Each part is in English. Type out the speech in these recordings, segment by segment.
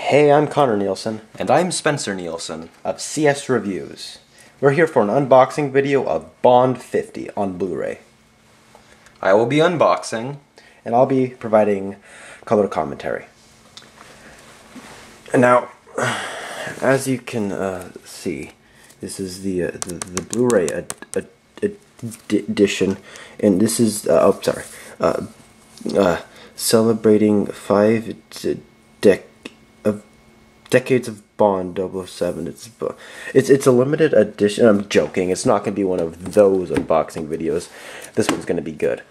Hey, I'm Connor Nielsen And I'm Spencer Nielsen. of CS Reviews. We're here for an unboxing video of Bond 50 on Blu-ray. I will be unboxing. And I'll be providing color commentary. Now, as you can see, this is the Blu-ray edition, and this is celebrating 5 decades of Bond 007. It's a limited edition. I'm joking. It's not going to be one of those unboxing videos. This one's going to be good.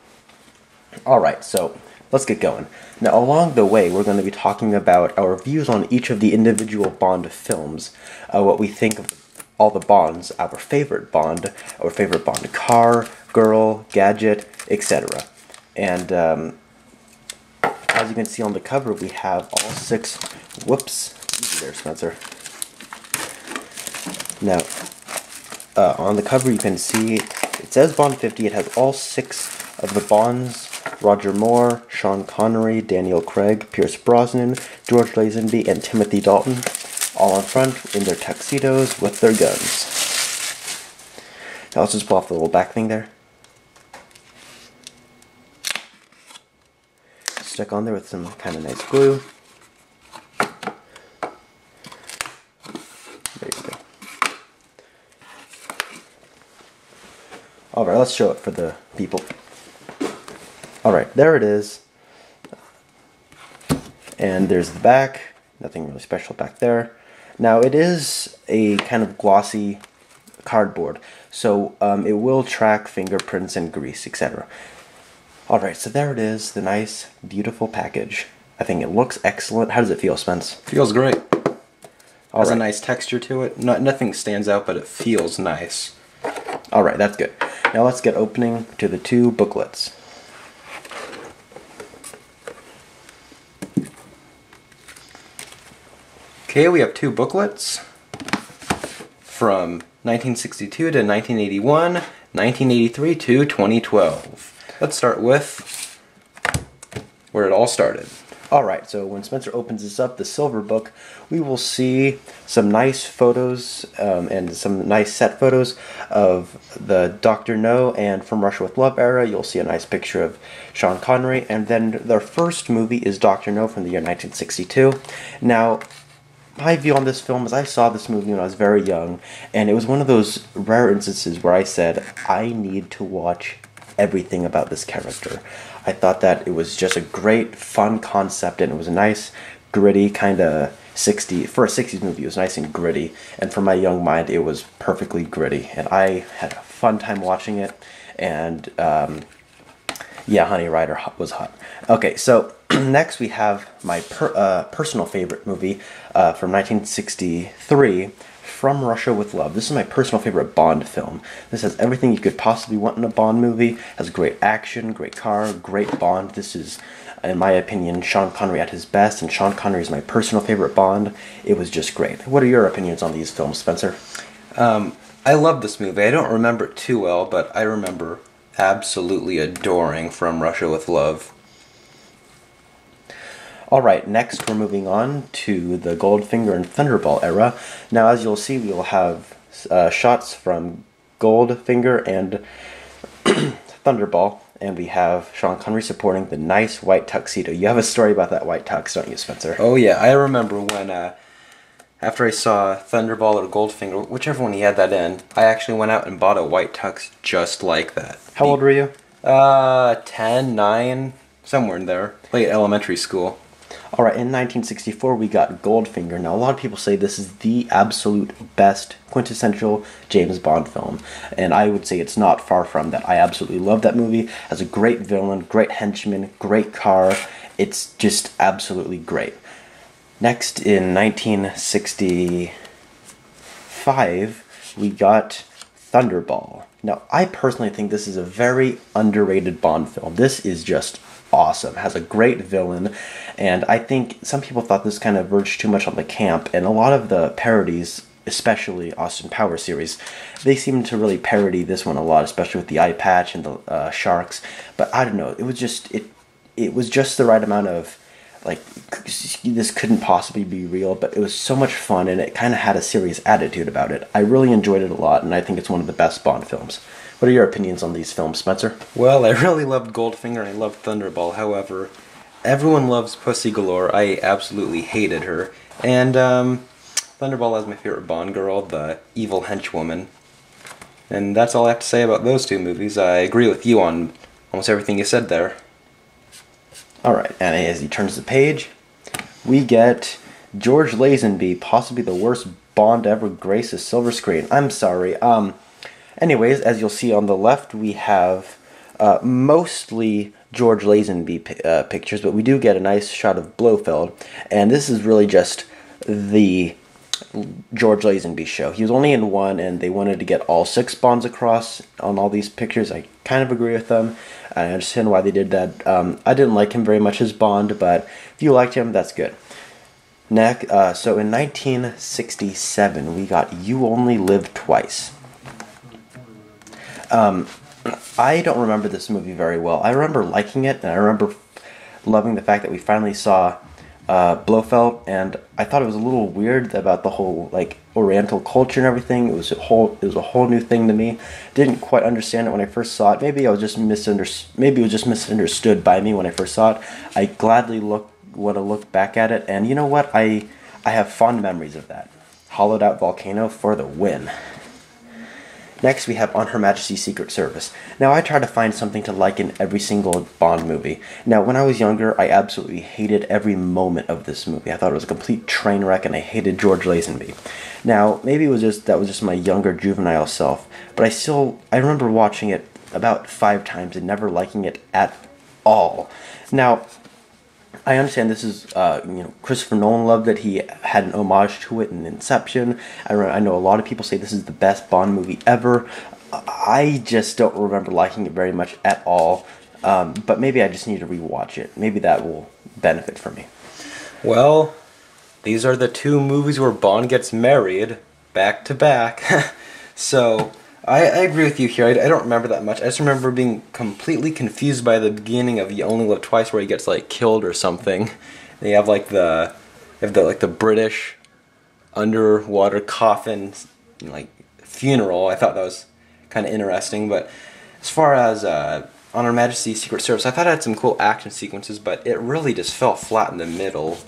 Alright, so let's get going. Now, along the way, we're going to be talking about our views on each of the individual Bond films, what we think of all the Bonds, our favorite Bond car, girl, gadget, etc. And as you can see on the cover, we have all 6. Whoops, easy there, Spencer. Now, on the cover, you can see it says Bond 50. It has all 6 of the Bonds: Roger Moore, Sean Connery, Daniel Craig, Pierce Brosnan, George Lazenby, and Timothy Dalton, all in front in their tuxedos with their guns. Now let's just pull off the little back thing there. Stick on there with some kind of nice glue. There you go. Alright, let's show it for the people. Alright, there it is. And there's the back. Nothing really special back there. Now, it is a kind of glossy cardboard, so it will track fingerprints and grease, etc. Alright, so there it is, the nice, beautiful package. I think it looks excellent. How does it feel, Spence? Feels great. Has Alright. a nice texture to it. Nothing stands out, but it feels nice. Alright, that's good. Now let's get opening to the 2 booklets. Okay, we have 2 booklets from 1962 to 1981, 1983 to 2012. Let's start with where it all started. Alright, so when Spencer opens this up, the silver book, we will see some nice photos and some nice set photos of the Dr. No and From Russia with Love era. You'll see a nice picture of Sean Connery, and then their first movie is Dr. No from the year 1962. Now, my view on this film is I saw this movie when I was very young, and it was one of those rare instances where I said, I need to watch everything about this character. I thought that it was just a great, fun concept, and it was a nice, gritty kind of for a 60s movie, it was nice and gritty, and for my young mind, it was perfectly gritty, and I had a fun time watching it, and yeah, Honey Rider was hot. Okay, so next we have my personal favorite movie from 1963, From Russia with Love. This is my personal favorite Bond film. This has everything you could possibly want in a Bond movie. Has great action, great car, great Bond. This is, in my opinion, Sean Connery at his best, and Sean Connery is my personal favorite Bond. It was just great. What are your opinions on these films, Spencer? I love this movie. I don't remember it too well, but I remember absolutely adoring From Russia with Love. Alright, next we're moving on to the Goldfinger and Thunderball era. Now, as you'll see, we will have shots from Goldfinger and Thunderball, and we have Sean Connery supporting the nice white tuxedo. You have a story about that white tux, don't you, Spencer? Oh yeah, I remember when, after I saw Thunderball or Goldfinger, whichever one he had that in, I actually went out and bought a white tux just like that. How old were you? 10, 9, somewhere in there. Late elementary school. Alright, in 1964 we got Goldfinger. Now, a lot of people say this is the absolute best quintessential James Bond film, and I would say it's not far from that. I absolutely love that movie. It has a great villain, great henchman, great car. It's just absolutely great. Next, in 1965, we got Thunderball. Now, I personally think this is a very underrated Bond film. This is just awesome. It has a great villain, and I think some people thought this kind of verged too much on the camp, and a lot of the parodies, especially Austin Powers series, they seem to really parody this one a lot, especially with the eye patch and the sharks. But I don't know, it was just the right amount of like this couldn't possibly be real, but it was so much fun, and it kind of had a serious attitude about it. I really enjoyed it a lot, and I think it's one of the best Bond films. What are your opinions on these films, Spencer? Well, I really loved Goldfinger and I loved Thunderball. However, everyone loves Pussy Galore. I absolutely hated her. And Thunderball is my favorite Bond girl, the evil henchwoman. And that's all I have to say about those two movies. I agree with you on almost everything you said there. Alright, and as he turns the page, we get George Lazenby, possibly the worst Bond ever grace a silver screen. I'm sorry. Anyways, as you'll see on the left, we have mostly George Lazenby pictures, but we do get a nice shot of Blofeld, and this is really just the George Lazenby show. He was only in one, and they wanted to get all 6 Bonds across on all these pictures. I kind of agree with them. I understand why they did that. I didn't like him very much as Bond, but if you liked him, that's good. Next, so in 1967, we got You Only Live Twice. I don't remember this movie very well. I remember liking it, and I remember loving the fact that we finally saw Blofeld, and I thought it was a little weird about the whole like Oriental culture and everything. It was a whole new thing to me. Didn't quite understand it when I first saw it. Maybe I was just Maybe it was just misunderstood by me when I first saw it. I gladly want to look back at it, and you know what? I have fond memories of that. Hollowed Out Volcano for the win. Next, we have On Her Majesty's Secret Service. Now, I try to find something to like in every single Bond movie. Now, when I was younger, I absolutely hated every moment of this movie. I thought it was a complete train wreck, and I hated George Lazenby. Now, maybe that was just my younger, juvenile self, but I remember watching it about 5 times and never liking it at all. Now, I understand this is, Christopher Nolan loved it. He had an homage to it in Inception. I know a lot of people say this is the best Bond movie ever. I just don't remember liking it very much at all. But maybe I just need to rewatch it. Maybe that will benefit for me. Well, these are the 2 movies where Bond gets married back to back. So I agree with you here. I don't remember that much. I just remember being completely confused by the beginning of You Only Live Twice, where he gets like killed or something. And you have the British underwater coffin like funeral. I thought that was kind of interesting. But as far as On Her Majesty's Secret Service, I thought it had some cool action sequences, but it really just fell flat in the middle.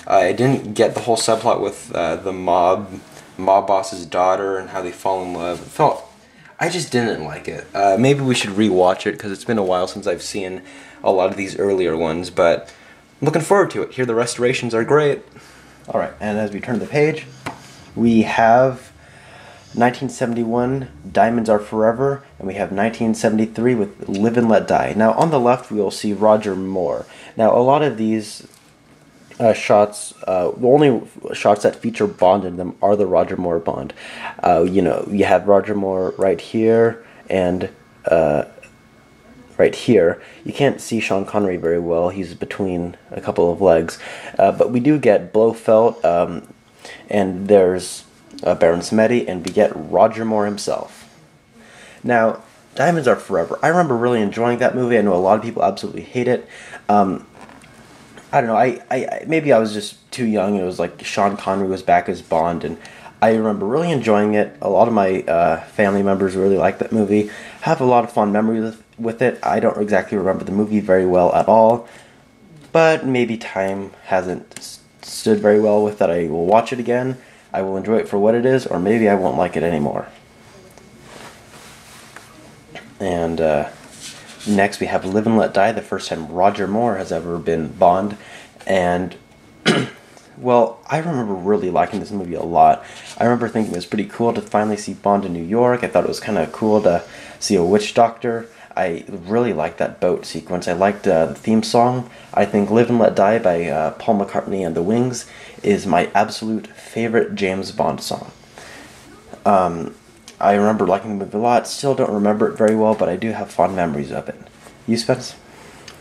I didn't get the whole subplot with the mob boss's daughter and how they fall in love. I just didn't like it. Maybe we should rewatch it, because it's been a while since I've seen a lot of these earlier ones, but I'm looking forward to it. Here the restorations are great. Alright, and as we turn the page, we have 1971, Diamonds Are Forever, and we have 1973 with Live and Let Die. Now, on the left, we will see Roger Moore. Now, a lot of these shots, the only shots that feature Bond in them are the Roger Moore Bond. You have Roger Moore right here and right here. You can't see Sean Connery very well. He's between a couple of legs. But we do get Blofeld, and there's Baron Samedi, and we get Roger Moore himself. Now, Diamonds Are Forever. I remember really enjoying that movie. I know a lot of people absolutely hate it. I don't know, I maybe I was just too young. It was like Sean Connery was back as Bond, and I remember really enjoying it. A lot of my family members really liked that movie. Have a lot of fond memories with it. I don't exactly remember the movie very well at all, but maybe time hasn't stood very well with that. I will watch it again. I will enjoy it for what it is, or maybe I won't like it anymore. And next, we have Live and Let Die, the first time Roger Moore has ever been Bond. And, well, I remember really liking this movie a lot. I remember thinking it was pretty cool to finally see Bond in New York. I thought it was kind of cool to see a witch doctor. I really liked that boat sequence. I liked the theme song. I think Live and Let Die by Paul McCartney and the Wings is my absolute favorite James Bond song. I remember liking the movie a lot. Still don't remember it very well, but I do have fond memories of it. You, Spence?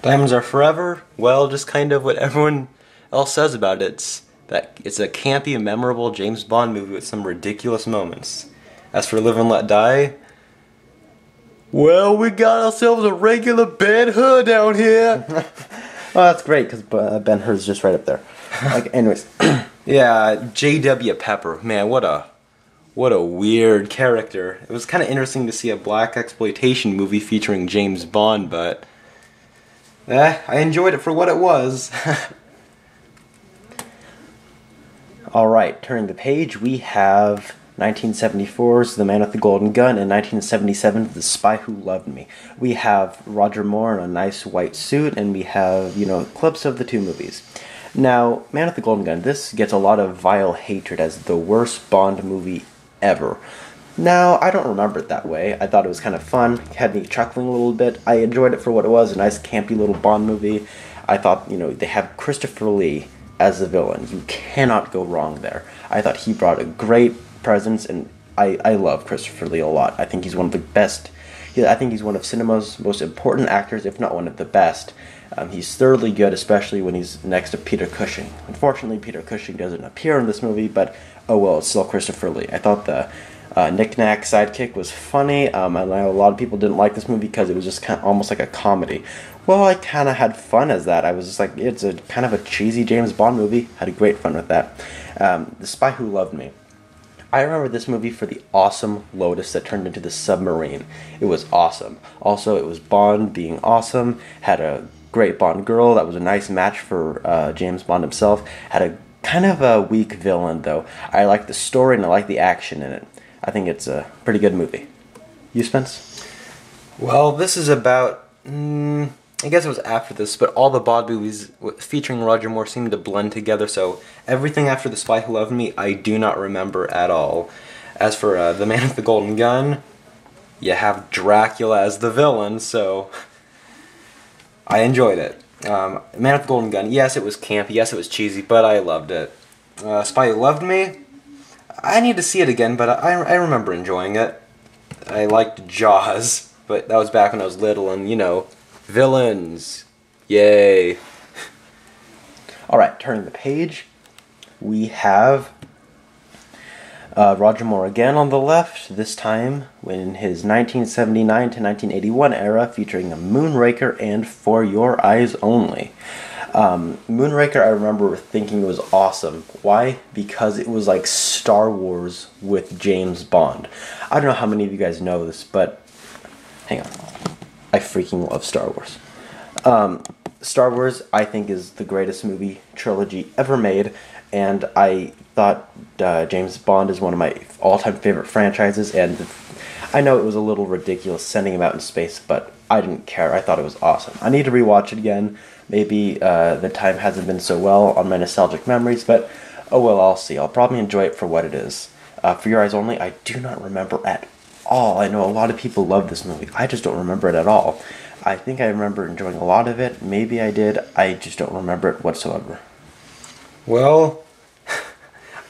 Diamonds Are Forever? Well, just kind of what everyone else says about it. It's a campy, memorable James Bond movie with some ridiculous moments. As for Live and Let Die, well, we got ourselves a regular Ben Hur down here. Oh, that's great because Ben-Hur's just right up there. Like, anyways, Yeah, J.W. Pepper. Man, what a weird character. It was kind of interesting to see a black exploitation movie featuring James Bond, but I enjoyed it for what it was. all right, turning the page, we have 1974's The Man with the Golden Gun and 1977's The Spy Who Loved Me. We have Roger Moore in a nice white suit, and we have, clips of the two movies. Now, Man with the Golden Gun, this gets a lot of vile hatred as the worst Bond movie ever. Now, I don't remember it that way. I thought it was kind of fun, had me chuckling a little bit. I enjoyed it for what it was, a nice campy little Bond movie. I thought, they have Christopher Lee as the villain. You cannot go wrong there. I thought he brought a great presence, and I love Christopher Lee a lot. I think he's one of the best. I think he's one of cinema's most important actors, if not one of the best. He's thoroughly good, especially when he's next to Peter Cushing. Unfortunately, Peter Cushing doesn't appear in this movie, but oh well, it's still Christopher Lee. I thought the Knick-Knack sidekick was funny. I know a lot of people didn't like this movie because it was just kind of almost like a comedy. Well, I kind of had fun as that. I was just like, it's a kind of a cheesy James Bond movie. Had a great fun with that. The Spy Who Loved Me. I remember this movie for the awesome Lotus that turned into the submarine. It was awesome. Also, it was Bond being awesome. Had a great Bond girl. That was a nice match for James Bond himself. Had a kind of a weak villain, though. I like the story and I like the action in it. I think it's a pretty good movie. You, Spence? Well, this is about... I guess it was after this, but all the Bond movies featuring Roger Moore seemed to blend together, so everything after The Spy Who Loved Me, I do not remember at all. As for The Man with the Golden Gun, you have Dracula as the villain, so I enjoyed it. Man with the Golden Gun, yes, it was campy, yes, it was cheesy, but I loved it. Spy Who Loved Me, I need to see it again, but I remember enjoying it. I liked Jaws, but that was back when I was little, and, villains. Yay. Alright, turning the page, we have Roger Moore again on the left, this time in his 1979 to 1981 era, featuring Moonraker and For Your Eyes Only. Moonraker, I remember thinking it was awesome. Why? Because it was like Star Wars with James Bond. I don't know how many of you guys know this, but hang on. I freaking love Star Wars. Star Wars, I think, is the greatest movie trilogy ever made, and I thought James Bond is one of my all-time favorite franchises, and I know it was a little ridiculous sending him out in space, but I didn't care. I thought it was awesome. I need to rewatch it again. Maybe the time hasn't been so well on my nostalgic memories, but oh well, I'll see. I'll probably enjoy it for what it is. For Your Eyes Only, I do not remember at all. I know a lot of people love this movie. I just don't remember it at all. I think I remember enjoying a lot of it. Maybe I did. I just don't remember it whatsoever. Well,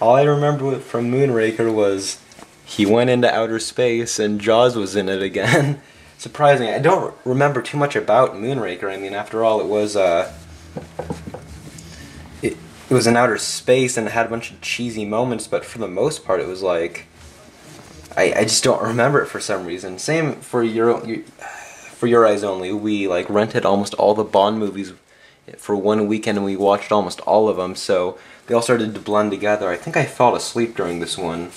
all I remember from Moonraker was he went into outer space and Jaws was in it again. Surprising. I don't remember too much about Moonraker. I mean, after all, it was it was in outer space and it had a bunch of cheesy moments, but for the most part, it was like I just don't remember it for some reason. Same for For Your Eyes Only. We rented almost all the Bond movies for one weekend and we watched almost all of them, so they all started to blend together. I think I fell asleep during this one,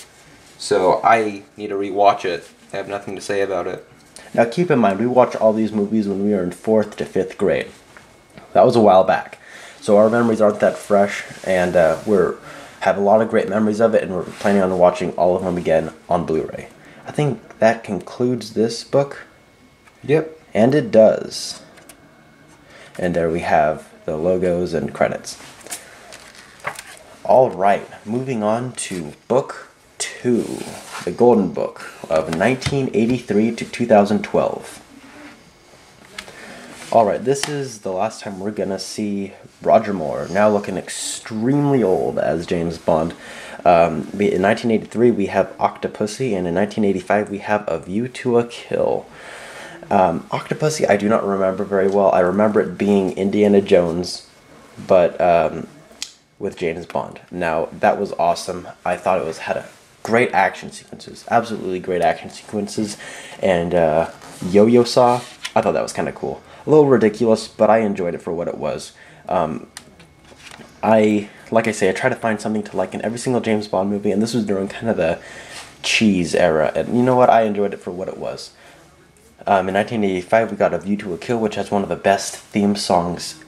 so I need to rewatch it. I have nothing to say about it. Now keep in mind, we watched all these movies when we were in 4th to 5th grade. That was a while back. So our memories aren't that fresh, and have a lot of great memories of it, and we're planning on watching all of them again on Blu-ray. I think that concludes this book. Yep. And it does. And there we have the logos and credits. Alright, moving on to Book 2, the Golden Book of 1983 to 2012. Alright, this is the last time we're gonna see Roger Moore, now looking extremely old as James Bond. In 1983 we have Octopussy, and in 1985 we have A View to a Kill. Octopussy I do not remember very well. I remember it being Indiana Jones, but with James Bond. Now, that was awesome. I thought it had a great action sequences, absolutely great action sequences, and Yo-Yo Saw, I thought that was kind of cool. A little ridiculous, but I enjoyed it for what it was. Like I say, I try to find something to like in every single James Bond movie, and this was during kind of the cheese era. And you know what? I enjoyed it for what it was. In 1985, we got A View to a Kill, which has one of the best theme songs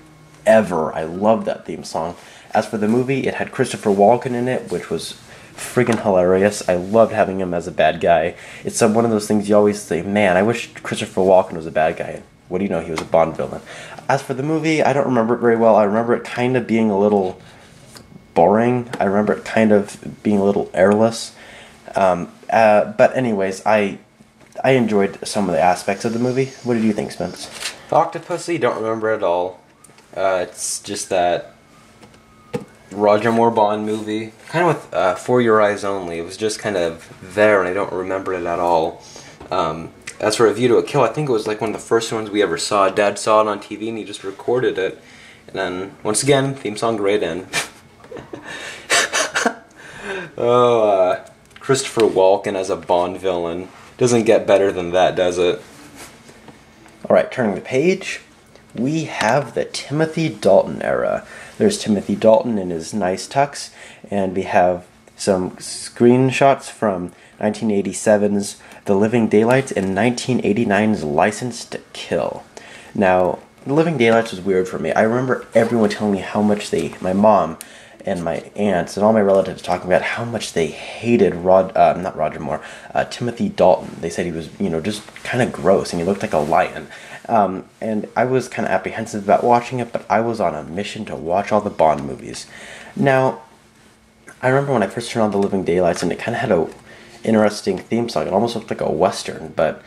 ever. I love that theme song. As for the movie, it had Christopher Walken in it, which was friggin' hilarious. I loved having him as a bad guy. It's one of those things you always say, man, I wish Christopher Walken was a bad guy. What do you know? He was a Bond villain. As for the movie, I don't remember it very well. I remember it kind of being a little boring. I remember it kind of being a little airless. But anyways, I enjoyed some of the aspects of the movie. What did you think, Spence? Octopussy, don't remember at all. It's just that Roger Moore Bond movie, kind of with For Your Eyes Only. It was just kind of there, and I don't remember it at all. As for A View to a Kill, I think it was like one of the first ones we ever saw. Dad saw it on TV, and he just recorded it. And then, once again, theme song great in. Christopher Walken as a Bond villain. Doesn't get better than that, does it? Alright, turning the page, we have the Timothy Dalton era. There's Timothy Dalton in his nice tux, and we have some screenshots from 1987's The Living Daylights and 1989's License to Kill. Now, The Living Daylights was weird for me. I remember everyone telling me how much my mom and my aunts and all my relatives talking about how much they hated Timothy Dalton. They said he was, just kind of gross and he looked like a lion. And I was kind of apprehensive about watching it, but I was on a mission to watch all the Bond movies. Now, I remember when I first turned on The Living Daylights, and it kind of had a interesting theme song. It almost looked like a Western, but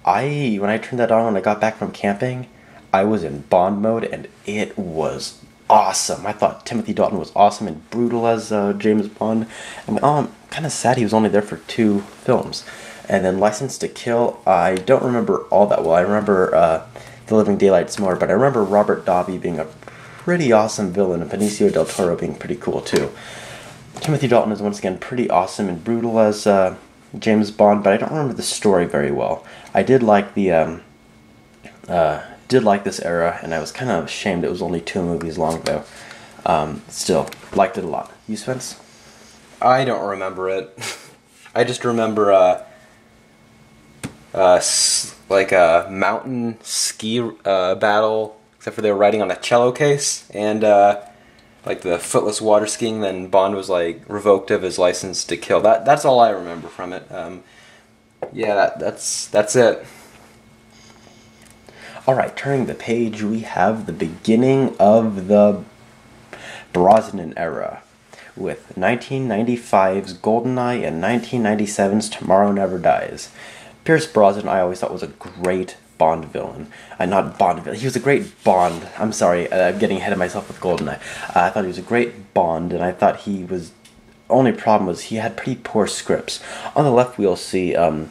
when I turned that on when I got back from camping, I was in Bond mode, and it was awesome. I thought Timothy Dalton was awesome and brutal as James Bond. I'm kind of sad he was only there for 2 films. And then License to Kill, I don't remember all that well. I remember The Living Daylights more, but I remember Robert Davi being a pretty awesome villain and Benicio del Toro being pretty cool too. Timothy Dalton is once again pretty awesome and brutal as James Bond, but I don't remember the story very well. I did like this era, and I was kind of ashamed it was only 2 movies long though. Still, liked it a lot. You, Spence? I don't remember it. I just remember like a mountain ski battle, except for they were riding on a cello case, and like the footless water skiing. Then Bond was like revoked of his license to kill. That's all I remember from it. Yeah, that's it. Alright, turning the page, we have the beginning of the Brosnan era, with 1995's GoldenEye and 1997's Tomorrow Never Dies. Pierce Brosnan, I always thought was a great Bond villain. Not Bond villain, he was a great Bond. I'm sorry, I'm getting ahead of myself with GoldenEye. I thought he was a great Bond, and I thought he was... Only problem was he had pretty poor scripts. On the left, we'll see Alec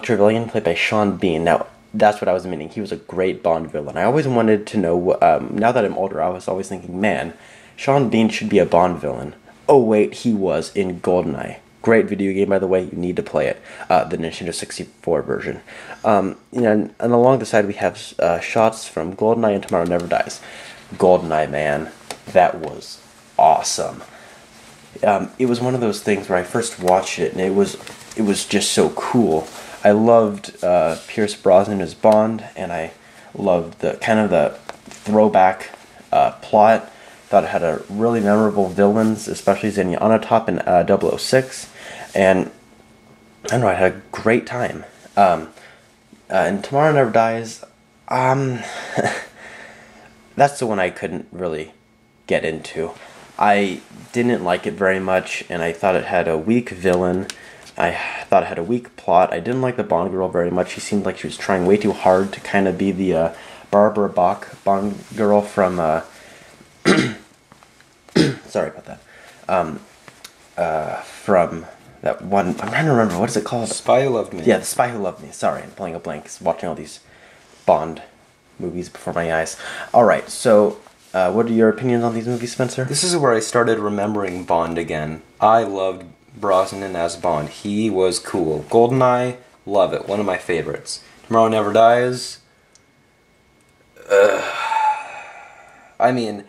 Trevelyan, played by Sean Bean. Now, that's what I was meaning. He was a great Bond villain. I always wanted to know, now that I'm older, I was always thinking, man, Sean Bean should be a Bond villain. Oh wait, he was in GoldenEye. Great video game, by the way. You need to play it. The Nintendo 64 version. And along the side we have shots from GoldenEye and Tomorrow Never Dies. GoldenEye, man, that was awesome. It was one of those things where I first watched it, and it was just so cool. I loved Pierce Brosnan as Bond, and I loved the throwback plot. Thought it had a really memorable villains, especially Xenia Onatopp in 006, and I don't know, I had a great time. And Tomorrow Never Dies, that's the one I couldn't really get into. I didn't like it very much, and I thought it had a weak villain. I thought it had a weak plot. I didn't like the Bond girl very much. She seemed like she was trying way too hard to kind of be the Barbara Bach Bond girl from... sorry about that. From that one... I'm trying to remember. What is it called? Spy Who Loved Me. Yeah, The Spy Who Loved Me. Sorry, I'm pulling a blank. Watching all these Bond movies before my eyes. Alright, so... what are your opinions on these movies, Spencer? This is where I started remembering Bond again. I loved Brosnan as Bond. He was cool. GoldenEye, love it. One of my favorites. Tomorrow Never Dies, I mean,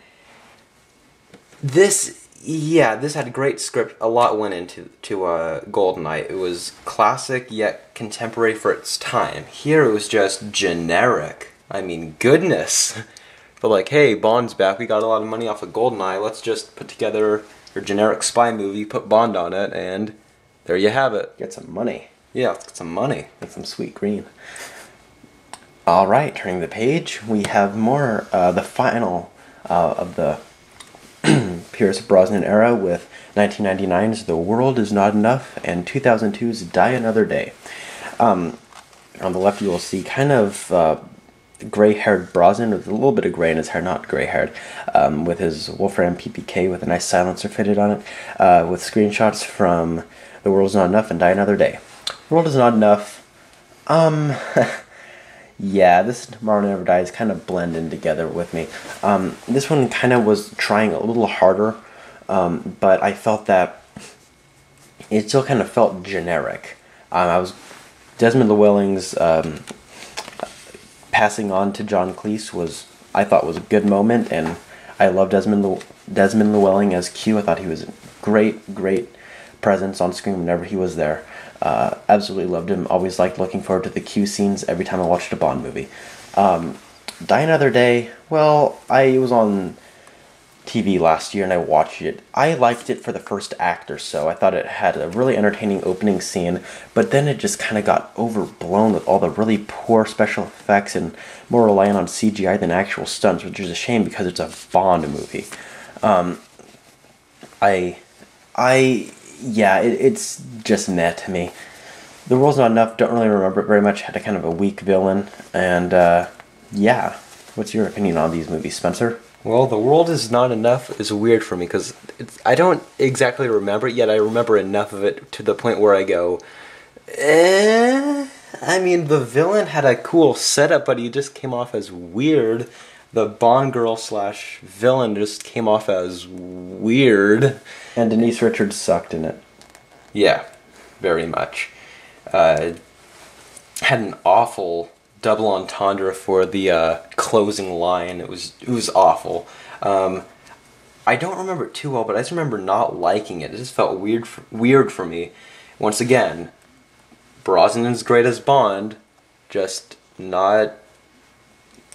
this had a great script. A lot went into GoldenEye. It was classic yet contemporary for its time. Here it was just generic. I mean, goodness. But like, hey, Bond's back. We got a lot of money off of GoldenEye. Let's just put together your generic spy movie, put Bond on it, and there you have it. Get some money. Yeah, let's get some money. Get some sweet green. All right, turning the page, we have more, the final of the Pierce Brosnan era with 1999's The World Is Not Enough and 2002's Die Another Day. On the left you will see kind of gray-haired Brosnan with a little bit of gray in his hair, not gray-haired, with his Wolfram PPK with a nice silencer fitted on it, with screenshots from The World Is Not Enough and Die Another Day. World Is Not Enough, yeah, this Tomorrow Never Dies kind of blend in together with me. This one kind of was trying a little harder, but I felt that it still kind of felt generic. Desmond Llewellyn's passing on to John Cleese I thought was a good moment, and I love Desmond Llewellyn as Q. I thought he was a great presence on screen whenever he was there. Absolutely loved him. Always liked looking forward to the Q scenes every time I watched a Bond movie. Die Another Day, well, I was on TV last year and I watched it. I liked it for the first act or so. I thought it had a really entertaining opening scene, but then it just kind of got overblown with all the really poor special effects and more reliant on CGI than actual stunts, which is a shame because it's a Bond movie. Yeah, it's just meh to me. The World's Not Enough, don't really remember it very much. Had a kind of a weak villain, and yeah. What's your opinion on these movies, Spencer? Well, The World Is Not Enough is weird for me because I don't exactly remember it, yet I remember enough of it to the point where I go, I mean, the villain had a cool setup, but he just came off as weird. The Bond girl / villain just came off as weird. And Denise Richards sucked in it. Yeah, very much. Had an awful double entendre for the closing line. It was awful. I don't remember it too well, but I just remember not liking it. It just felt weird for me. Once again, Brosnan's great as Bond, just not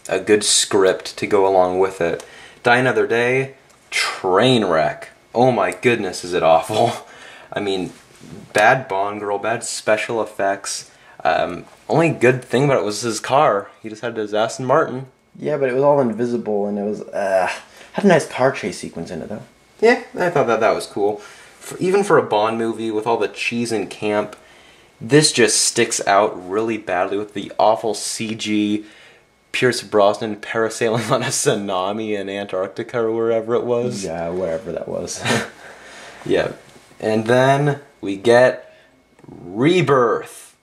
a good script to go along with it. Die Another Day, train wreck. Oh my goodness, is it awful. I mean, bad Bond girl, bad special effects. Only good thing about it was his car. He just had his Aston Martin. Yeah, but it was all invisible, and it was, had a nice car chase sequence in it, though. Yeah, I thought that was cool. Even for a Bond movie with all the cheese and camp, this just sticks out really badly with the awful CG Pierce Brosnan parasailing on a tsunami in Antarctica or wherever it was. Yeah, wherever that was. Yeah. And then we get Rebirth.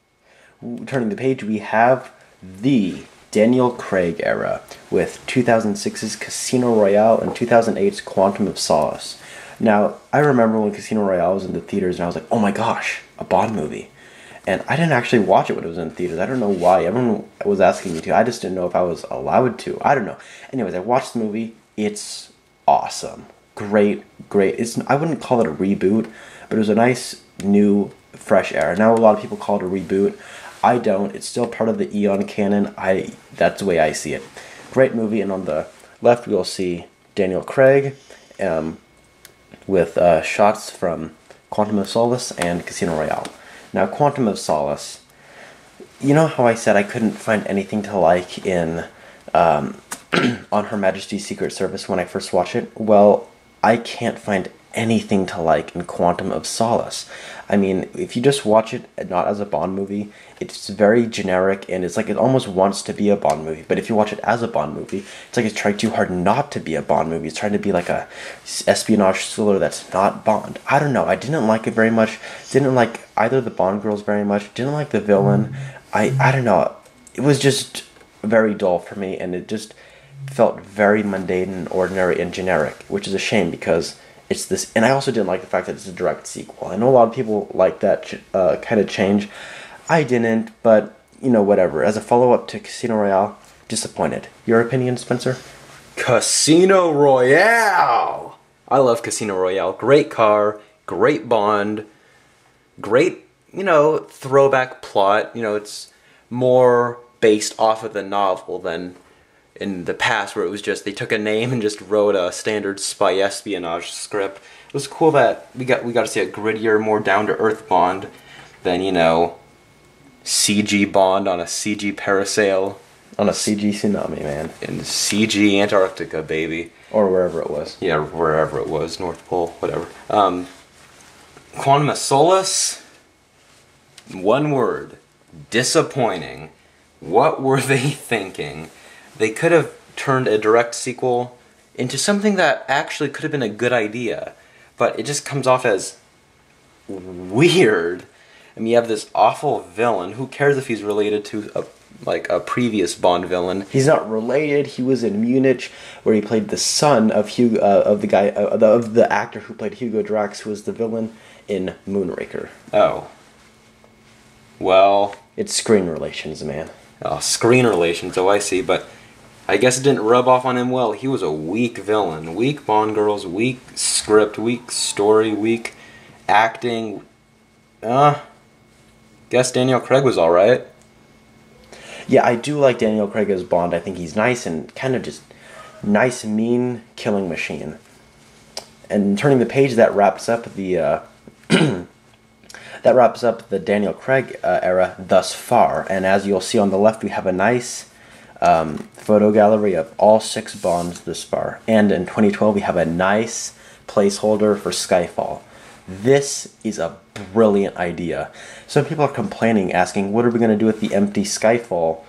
Turning the page, we have the Daniel Craig era with 2006's Casino Royale and 2008's Quantum of Solace. Now, I remember when Casino Royale was in the theaters and I was like, oh my gosh, a Bond movie. And I didn't actually watch it when it was in theaters. I don't know why. Everyone was asking me to. I just didn't know if I was allowed to. I don't know. Anyways, I watched the movie. It's awesome. Great. I wouldn't call it a reboot, but it was a nice, new, fresh era. Now a lot of people call it a reboot. I don't. It's still part of the Eon canon. That's the way I see it. Great movie. And on the left, we'll see Daniel Craig with shots from Quantum of Solace and Casino Royale. Now, Quantum of Solace, you know how I said I couldn't find anything to like in On Her Majesty's Secret Service when I first watched it? Well, I can't find anything to like in Quantum of Solace. I mean, if you just watch it not as a Bond movie, it's very generic and it's like it almost wants to be a Bond movie. But if you watch it as a Bond movie, it's like it's trying too hard not to be a Bond movie. It's trying to be like a espionage thriller that's not Bond. I don't know. I didn't like it very much. Didn't like either of the Bond girls very much. Didn't like the villain. I don't know. It was just very dull for me, and it just felt very mundane and ordinary and generic, which is a shame because it's this. And I also didn't like the fact that it's a direct sequel. I know a lot of people like that kind of change. I didn't, but you know, whatever. As a follow-up to Casino Royale, disappointed. Your opinion, Spencer? Casino Royale! I love Casino Royale. Great car, great Bond, great, throwback plot. It's more based off of the novel than in the past where it was just they took a name and just wrote a standard spy espionage script. It was cool that we got to see a grittier, more down-to-earth Bond than, CG Bond on a CG parasail. On a CG tsunami, man. In CG Antarctica, baby. Or wherever it was. Yeah, wherever it was, North Pole, whatever. Quantum of Solace, one word, disappointing. What were they thinking? They could have turned a direct sequel into something that actually could have been a good idea, but it just comes off as weird. I mean, you have this awful villain. Who cares if he's related to a previous Bond villain? He's not related. He was in Munich, where he played the son of the actor who played Hugo Drax, who was the villain in Moonraker. Oh. Well, it's screen relations, man. Oh, screen relations. Oh, I see. But I guess it didn't rub off on him well. He was a weak villain. Weak Bond girls, weak script, weak story, weak acting. Guess Daniel Craig was alright. Yeah, I do like Daniel Craig as Bond. I think he's nice and kind of just nice, mean killing machine. And turning the page, that wraps up the Daniel Craig era thus far. And as you'll see on the left, we have a nice photo gallery of all 6 Bonds this far. And in 2012, we have a nice placeholder for Skyfall. This is a brilliant idea. Some people are complaining, asking, what are we going to do with the empty Skyfall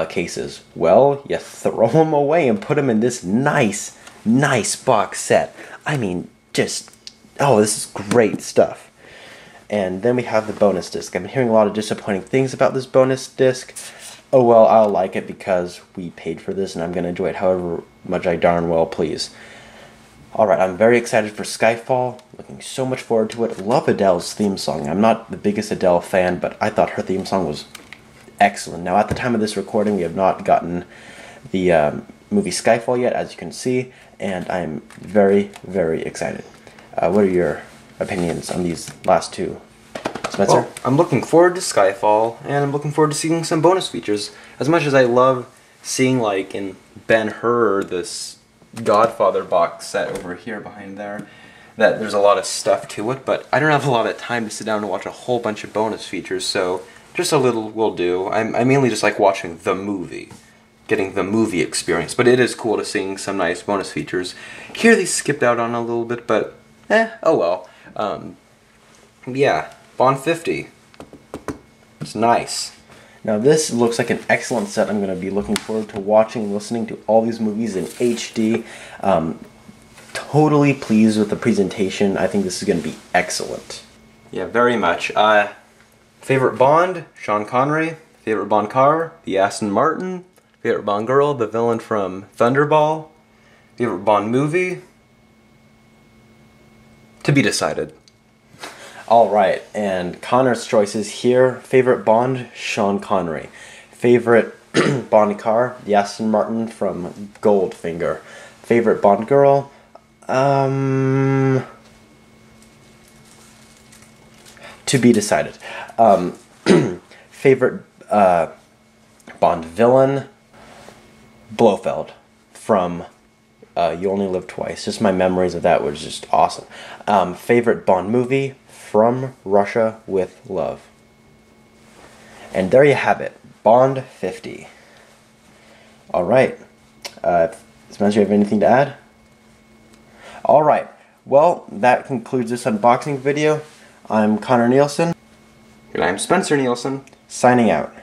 cases? Well, you throw them away and put them in this nice box set. I mean, this is great stuff. And then we have the bonus disc. I've been hearing a lot of disappointing things about this bonus disc. Oh well, I'll like it because we paid for this and I'm going to enjoy it however much I darn well please. Alright, I'm very excited for Skyfall. Looking so much forward to it. Love Adele's theme song. I'm not the biggest Adele fan, but I thought her theme song was excellent. Now, at the time of this recording, we have not gotten the movie Skyfall yet, as you can see, and I'm very, very excited. What are your opinions on these last two? Spencer? Well, I'm looking forward to Skyfall, and I'm looking forward to seeing some bonus features. As much as I love seeing, like, in Ben-Hur, this Godfather box set over here behind there, that there's a lot of stuff to it, but I don't have a lot of time to sit down and watch a whole bunch of bonus features, so just a little will do. I mainly just like watching the movie, getting the movie experience, but it is cool to seeing some nice bonus features. Here they skipped out on a little bit, but oh well. Yeah, Bond 50. It's nice. Now this looks like an excellent set. I'm going to be looking forward to watching and listening to all these movies in HD. Totally pleased with the presentation. I think this is going to be excellent. Yeah, very much. Favorite Bond, Sean Connery. Favorite Bond car, the Aston Martin. Favorite Bond girl, the villain from Thunderball. Favorite Bond movie, to be decided. Alright, and Connor's choices here. Favorite Bond, Sean Connery. Favorite Bond car, the Aston Martin from Goldfinger. Favorite Bond girl, to be decided. Favorite Bond villain, Blofeld from You Only Live Twice. Just my memories of that was just awesome. Favorite Bond movie, From Russia with Love. And there you have it, Bond 50. Alright. Spencer, you have anything to add? Alright. Well, that concludes this unboxing video. I'm Connor Nielsen. And I'm Spencer Nielsen. Signing out.